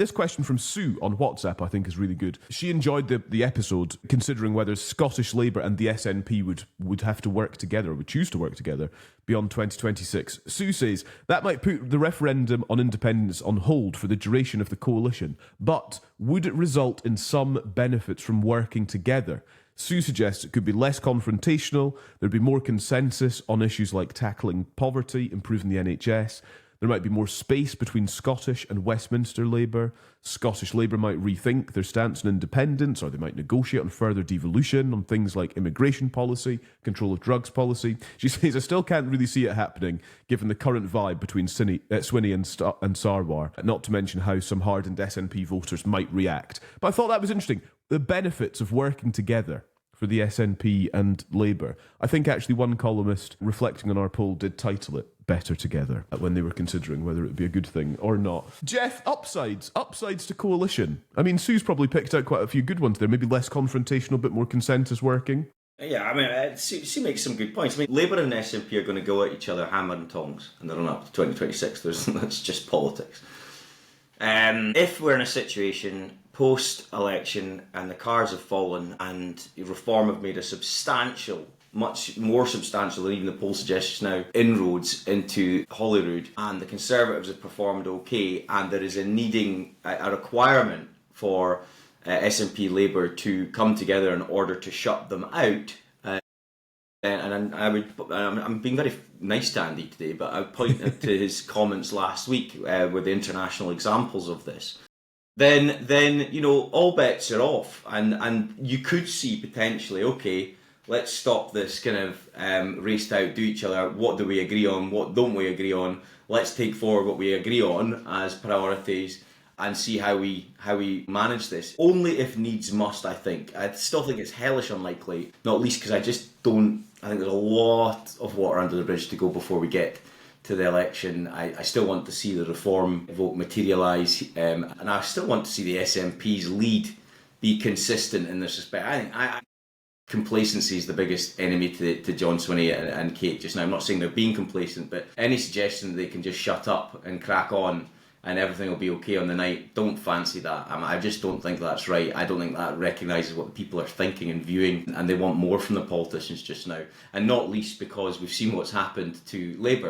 This question from Sue on WhatsApp I think is really good. She enjoyed the episode considering whether Scottish Labour and the SNP would have to work together, or would choose to work together beyond 2026. Sue says, that might put the referendum on independence on hold for the duration of the coalition, but would it result in some benefits from working together? Sue suggests it could be less confrontational, there'd be more consensus on issues like tackling poverty, improving the NHS. There might be more space between Scottish and Westminster Labour. Scottish Labour might rethink their stance on independence, or they might negotiate on further devolution on things like immigration policy, control of drugs policy. She says, I still can't really see it happening, given the current vibe between Swinney and Sarwar, not to mention how some hardened SNP voters might react. But I thought that was interesting. The benefits of working together for the SNP and Labour. I think actually one columnist reflecting on our poll did title it Better Together when they were considering whether it would be a good thing or not. Geoff, upsides to coalition. I mean, Sue's probably picked out quite a few good ones there, maybe less confrontational, a bit more consensus working. Yeah, I mean, Sue makes some good points. I mean, Labour and SNP are going to go at each other hammer and tongs, and they're on up to 2026. That's just politics. If we're in a situation post-election and the cards have fallen and reform have made a much more substantial than even the poll suggests now, inroads into Holyrood, and the Conservatives have performed okay, and there is a requirement for SNP Labour to come together in order to shut them out. I'm being very nice to Andy today, but I would point to his comments last week with the international examples of this. Then all bets are off, and you could see potentially, okay, let's stop this kind of race to outdo each other. What do we agree on? What don't we agree on? Let's take forward what we agree on as priorities and see how we manage this. Only if needs must, I think. I still think it's hellish unlikely, not least because I think there's a lot of water under the bridge to go before we get to the election. I still want to see the reform vote materialise, and I still want to see the SNP's lead be consistent in this respect. I think complacency is the biggest enemy to John Swinney and Kate just now. I'm not saying they're being complacent, but any suggestion that they can just shut up and crack on and everything will be okay on the night, don't fancy that. I just don't think that's right. I don't think that recognises what the people are thinking and viewing, and they want more from the politicians just now. And not least because we've seen what's happened to Labour.